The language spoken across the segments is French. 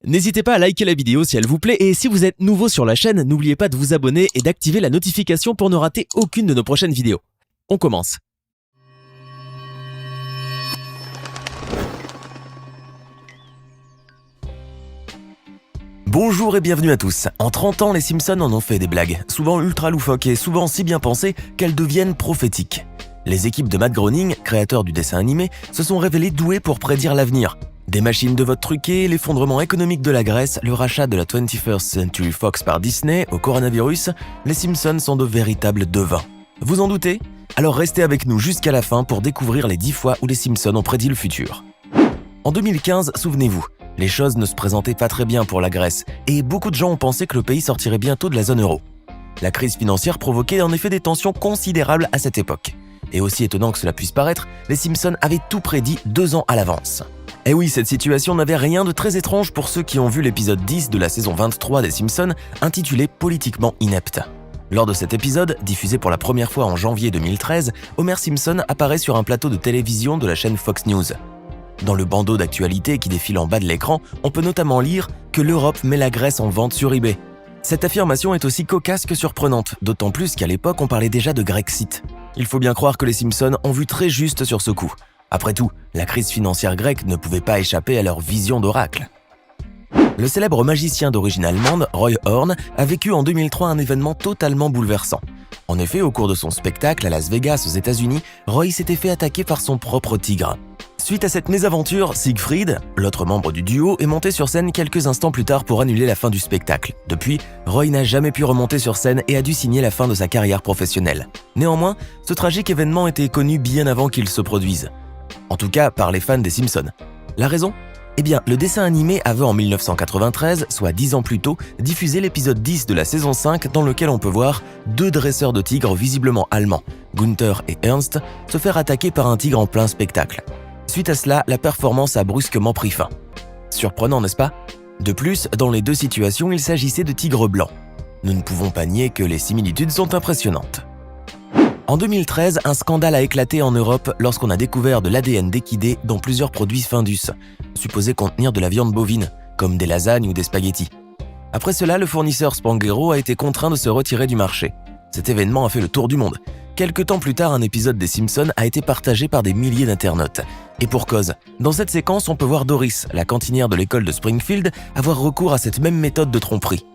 N'hésitez pas à liker la vidéo si elle vous plaît et si vous êtes nouveau sur la chaîne, n'oubliez pas de vous abonner et d'activer la notification pour ne rater aucune de nos prochaines vidéos. On commence. Bonjour et bienvenue à tous. En 30 ans, les Simpsons en ont fait des blagues, souvent ultra loufoques et souvent si bien pensées qu'elles deviennent prophétiques. Les équipes de Matt Groening, créateur du dessin animé, se sont révélées douées pour prédire l'avenir. Des machines de vote truquées, l'effondrement économique de la Grèce, le rachat de la 21st Century Fox par Disney au coronavirus, les Simpsons sont de véritables devins. Vous en doutez? Alors restez avec nous jusqu'à la fin pour découvrir les 10 fois où les Simpsons ont prédit le futur. En 2015, souvenez-vous, les choses ne se présentaient pas très bien pour la Grèce et beaucoup de gens ont pensé que le pays sortirait bientôt de la zone euro. La crise financière provoquait en effet des tensions considérables à cette époque. Et aussi étonnant que cela puisse paraître, les Simpsons avaient tout prédit 2 ans à l'avance. Et oui, cette situation n'avait rien de très étrange pour ceux qui ont vu l'épisode 10 de la saison 23 des Simpsons, intitulé « Politiquement inepte ». Lors de cet épisode, diffusé pour la première fois en janvier 2013, Homer Simpson apparaît sur un plateau de télévision de la chaîne Fox News. Dans le bandeau d'actualité qui défile en bas de l'écran, on peut notamment lire que l'Europe met la Grèce en vente sur eBay. Cette affirmation est aussi cocasse que surprenante, d'autant plus qu'à l'époque on parlait déjà de Grexit. Il faut bien croire que les Simpsons ont vu très juste sur ce coup. Après tout, la crise financière grecque ne pouvait pas échapper à leur vision d'oracle. Le célèbre magicien d'origine allemande, Roy Horn, a vécu en 2003 un événement totalement bouleversant. En effet, au cours de son spectacle à Las Vegas aux États-Unis, Roy s'était fait attaquer par son propre tigre. Suite à cette mésaventure, Siegfried, l'autre membre du duo, est monté sur scène quelques instants plus tard pour annuler la fin du spectacle. Depuis, Roy n'a jamais pu remonter sur scène et a dû signer la fin de sa carrière professionnelle. Néanmoins, ce tragique événement était connu bien avant qu'il se produise. En tout cas, par les fans des Simpsons. La raison ? Eh bien, le dessin animé avait en 1993, soit 10 ans plus tôt, diffusé l'épisode 10 de la saison 5 dans lequel on peut voir 2 dresseurs de tigres visiblement allemands, Gunther et Ernst, se faire attaquer par un tigre en plein spectacle. Suite à cela, la performance a brusquement pris fin. Surprenant, n'est-ce pas ? De plus, dans les 2 situations, il s'agissait de tigres blancs. Nous ne pouvons pas nier que les similitudes sont impressionnantes. En 2013, un scandale a éclaté en Europe lorsqu'on a découvert de l'ADN d'équidés dans plusieurs produits Findus, supposés contenir de la viande bovine, comme des lasagnes ou des spaghettis. Après cela, le fournisseur Spanghero a été contraint de se retirer du marché. Cet événement a fait le tour du monde. Quelque temps plus tard, un épisode des Simpsons a été partagé par des milliers d'internautes. Et pour cause, dans cette séquence, on peut voir Doris, la cantinière de l'école de Springfield, avoir recours à cette même méthode de tromperie.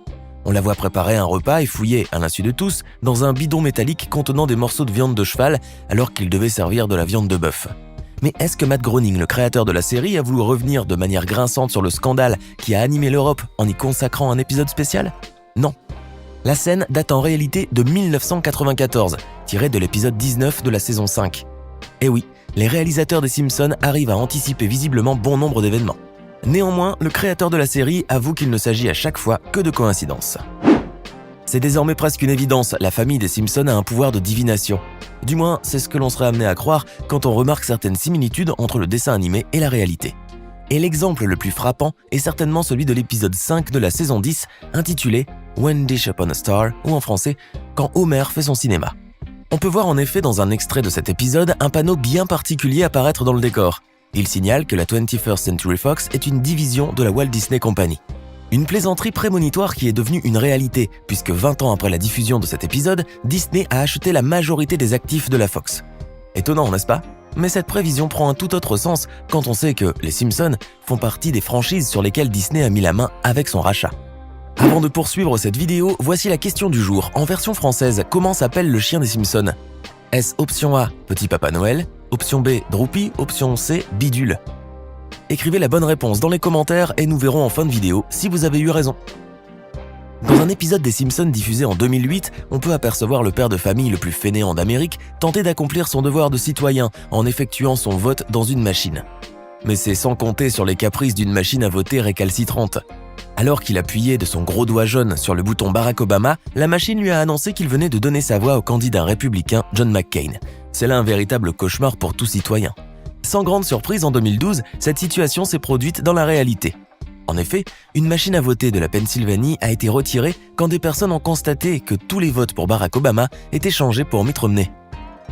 On la voit préparer un repas et fouiller, à l'insu de tous, dans un bidon métallique contenant des morceaux de viande de cheval alors qu'il devait servir de la viande de bœuf. Mais est-ce que Matt Groening, le créateur de la série, a voulu revenir de manière grinçante sur le scandale qui a animé l'Europe en y consacrant un épisode spécial ? Non. La scène date en réalité de 1994, tirée de l'épisode 19 de la saison 5. Et oui, les réalisateurs des Simpsons arrivent à anticiper visiblement bon nombre d'événements. Néanmoins, le créateur de la série avoue qu'il ne s'agit à chaque fois que de coïncidences. C'est désormais presque une évidence, la famille des Simpsons a un pouvoir de divination. Du moins, c'est ce que l'on serait amené à croire quand on remarque certaines similitudes entre le dessin animé et la réalité. Et l'exemple le plus frappant est certainement celui de l'épisode 5 de la saison 10, intitulé « When Dish Upon a Star » ou en français « Quand Homer fait son cinéma ». On peut voir en effet dans un extrait de cet épisode un panneau bien particulier apparaître dans le décor. Il signale que la 21st Century Fox est une division de la Walt Disney Company. Une plaisanterie prémonitoire qui est devenue une réalité, puisque 20 ans après la diffusion de cet épisode, Disney a acheté la majorité des actifs de la Fox. Étonnant, n'est-ce pas ? Mais cette prévision prend un tout autre sens quand on sait que les Simpsons font partie des franchises sur lesquelles Disney a mis la main avec son rachat. Avant de poursuivre cette vidéo, voici la question du jour. En version française, comment s'appelle le chien des Simpsons ? Est-ce option A, Petit Papa Noël ? Option B, Droopy, option C, Bidule. Écrivez la bonne réponse dans les commentaires et nous verrons en fin de vidéo si vous avez eu raison. Dans un épisode des Simpsons diffusé en 2008, on peut apercevoir le père de famille le plus fainéant d'Amérique tenter d'accomplir son devoir de citoyen en effectuant son vote dans une machine. Mais c'est sans compter sur les caprices d'une machine à voter récalcitrante. Alors qu'il appuyait de son gros doigt jaune sur le bouton Barack Obama, la machine lui a annoncé qu'il venait de donner sa voix au candidat républicain John McCain. C'est là un véritable cauchemar pour tout citoyen. Sans grande surprise, en 2012, cette situation s'est produite dans la réalité. En effet, une machine à voter de la Pennsylvanie a été retirée quand des personnes ont constaté que tous les votes pour Barack Obama étaient changés pour Mitt Romney.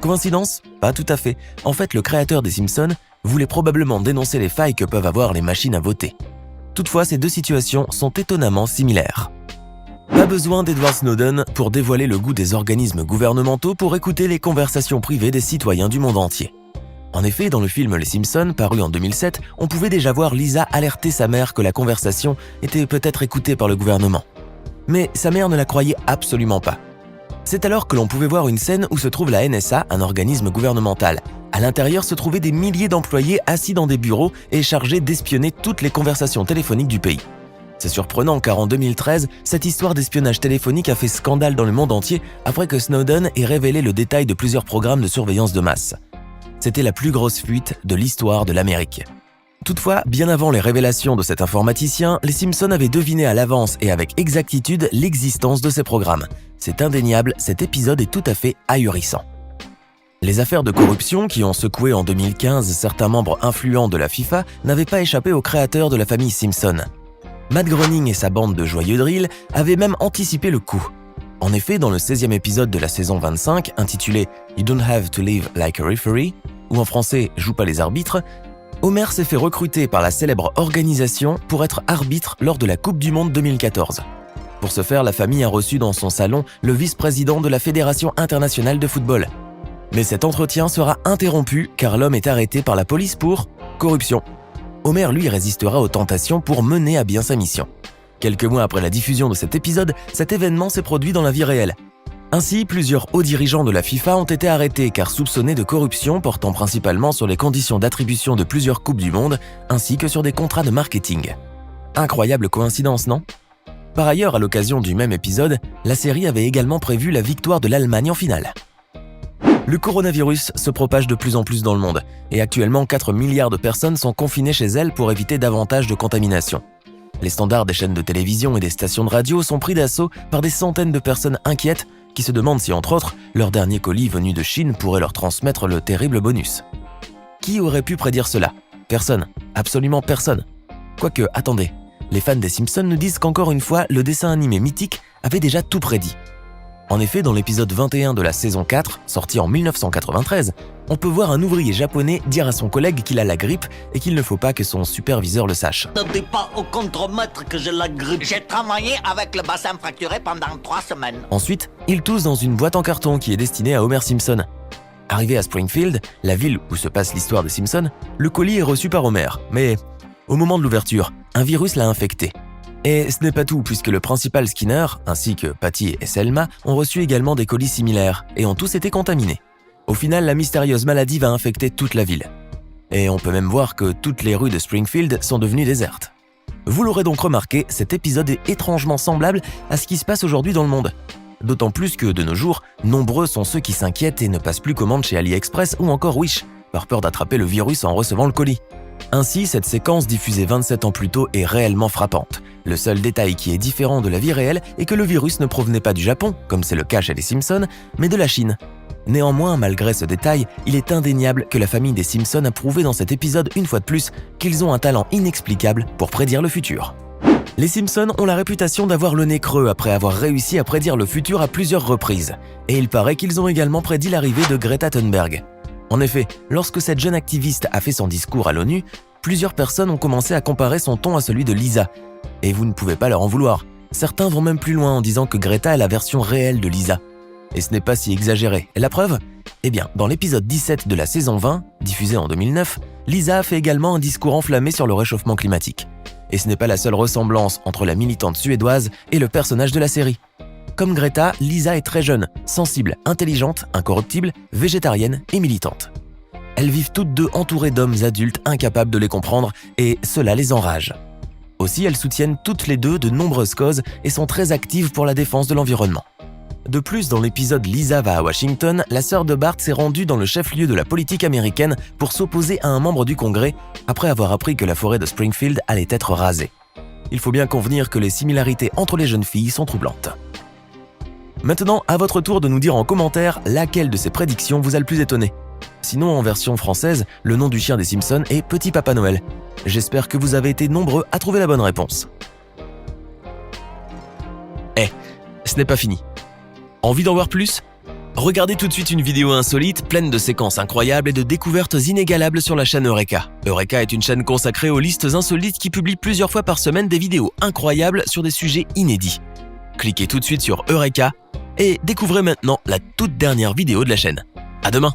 Coïncidence ? Pas tout à fait. En fait, le créateur des Simpsons voulait probablement dénoncer les failles que peuvent avoir les machines à voter. Toutefois, ces deux situations sont étonnamment similaires. Pas besoin d'Edward Snowden pour dévoiler le goût des organismes gouvernementaux pour écouter les conversations privées des citoyens du monde entier. En effet, dans le film Les Simpsons, paru en 2007, on pouvait déjà voir Lisa alerter sa mère que la conversation était peut-être écoutée par le gouvernement. Mais sa mère ne la croyait absolument pas. C'est alors que l'on pouvait voir une scène où se trouve la NSA, un organisme gouvernemental. À l'intérieur se trouvaient des milliers d'employés assis dans des bureaux et chargés d'espionner toutes les conversations téléphoniques du pays. C'est surprenant car en 2013, cette histoire d'espionnage téléphonique a fait scandale dans le monde entier après que Snowden ait révélé le détail de plusieurs programmes de surveillance de masse. C'était la plus grosse fuite de l'histoire de l'Amérique. Toutefois, bien avant les révélations de cet informaticien, les Simpsons avaient deviné à l'avance et avec exactitude l'existence de ces programmes. C'est indéniable, cet épisode est tout à fait ahurissant. Les affaires de corruption qui ont secoué en 2015 certains membres influents de la FIFA n'avaient pas échappé aux créateurs de la famille Simpson. Matt Groening et sa bande de joyeux drills avaient même anticipé le coup. En effet, dans le 16e épisode de la saison 25, intitulé « You don't have to live like a referee », ou en français « Joue pas les arbitres », Homer s'est fait recruter par la célèbre organisation pour être arbitre lors de la Coupe du Monde 2014. Pour ce faire, la famille a reçu dans son salon le vice-président de la Fédération internationale de football. Mais cet entretien sera interrompu car l'homme est arrêté par la police pour corruption. Homer, lui, résistera aux tentations pour mener à bien sa mission. Quelques mois après la diffusion de cet épisode, cet événement s'est produit dans la vie réelle. Ainsi, plusieurs hauts dirigeants de la FIFA ont été arrêtés car soupçonnés de corruption portant principalement sur les conditions d'attribution de plusieurs Coupes du Monde ainsi que sur des contrats de marketing. Incroyable coïncidence, non ? Par ailleurs, à l'occasion du même épisode, la série avait également prévu la victoire de l'Allemagne en finale. Le coronavirus se propage de plus en plus dans le monde et actuellement 4 milliards de personnes sont confinées chez elles pour éviter davantage de contamination. Les standards des chaînes de télévision et des stations de radio sont pris d'assaut par des centaines de personnes inquiètes qui se demandent si, entre autres, leur dernier colis venu de Chine pourrait leur transmettre le terrible bonus. Qui aurait pu prédire cela ? Personne. Absolument personne. Quoique, attendez, les fans des Simpsons nous disent qu'encore une fois, le dessin animé mythique avait déjà tout prédit. En effet, dans l'épisode 21 de la saison 4, sorti en 1993, on peut voir un ouvrier japonais dire à son collègue qu'il a la grippe et qu'il ne faut pas que son superviseur le sache. Ne dis pas au contremaître que j'ai la grippe. J'ai travaillé avec le bassin fracturé pendant 3 semaines. Ensuite, il tousse dans une boîte en carton qui est destinée à Homer Simpson. Arrivé à Springfield, la ville où se passe l'histoire des Simpsons, le colis est reçu par Homer, mais au moment de l'ouverture, un virus l'a infecté. Et ce n'est pas tout, puisque le principal Skinner, ainsi que Patty et Selma, ont reçu également des colis similaires et ont tous été contaminés. Au final, la mystérieuse maladie va infecter toute la ville. Et on peut même voir que toutes les rues de Springfield sont devenues désertes. Vous l'aurez donc remarqué, cet épisode est étrangement semblable à ce qui se passe aujourd'hui dans le monde. D'autant plus que, de nos jours, nombreux sont ceux qui s'inquiètent et ne passent plus commande chez AliExpress ou encore Wish, par peur d'attraper le virus en recevant le colis. Ainsi, cette séquence diffusée 27 ans plus tôt est réellement frappante. Le seul détail qui est différent de la vie réelle est que le virus ne provenait pas du Japon, comme c'est le cas chez les Simpsons, mais de la Chine. Néanmoins, malgré ce détail, il est indéniable que la famille des Simpsons a prouvé dans cet épisode une fois de plus qu'ils ont un talent inexplicable pour prédire le futur. Les Simpsons ont la réputation d'avoir le nez creux après avoir réussi à prédire le futur à plusieurs reprises. Et il paraît qu'ils ont également prédit l'arrivée de Greta Thunberg. En effet, lorsque cette jeune activiste a fait son discours à l'ONU, plusieurs personnes ont commencé à comparer son ton à celui de Lisa. Et vous ne pouvez pas leur en vouloir. Certains vont même plus loin en disant que Greta est la version réelle de Lisa. Et ce n'est pas si exagéré. Et la preuve ? Eh bien, dans l'épisode 17 de la saison 20, diffusé en 2009, Lisa a fait également un discours enflammé sur le réchauffement climatique. Et ce n'est pas la seule ressemblance entre la militante suédoise et le personnage de la série. Comme Greta, Lisa est très jeune, sensible, intelligente, incorruptible, végétarienne et militante. Elles vivent toutes deux entourées d'hommes adultes incapables de les comprendre et cela les enrage. Aussi, elles soutiennent toutes les deux de nombreuses causes et sont très actives pour la défense de l'environnement. De plus, dans l'épisode Lisa va à Washington, la sœur de Bart s'est rendue dans le chef-lieu de la politique américaine pour s'opposer à un membre du Congrès après avoir appris que la forêt de Springfield allait être rasée. Il faut bien convenir que les similarités entre les jeunes filles sont troublantes. Maintenant, à votre tour de nous dire en commentaire laquelle de ces prédictions vous a le plus étonné. Sinon, en version française, le nom du chien des Simpsons est Petit Papa Noël. J'espère que vous avez été nombreux à trouver la bonne réponse. Ce n'est pas fini. Envie d'en voir plus ? Regardez tout de suite une vidéo insolite, pleine de séquences incroyables et de découvertes inégalables sur la chaîne Eureka. Eureka est une chaîne consacrée aux listes insolites qui publie plusieurs fois par semaine des vidéos incroyables sur des sujets inédits. Cliquez tout de suite sur Eureka et découvrez maintenant la toute dernière vidéo de la chaîne. À demain!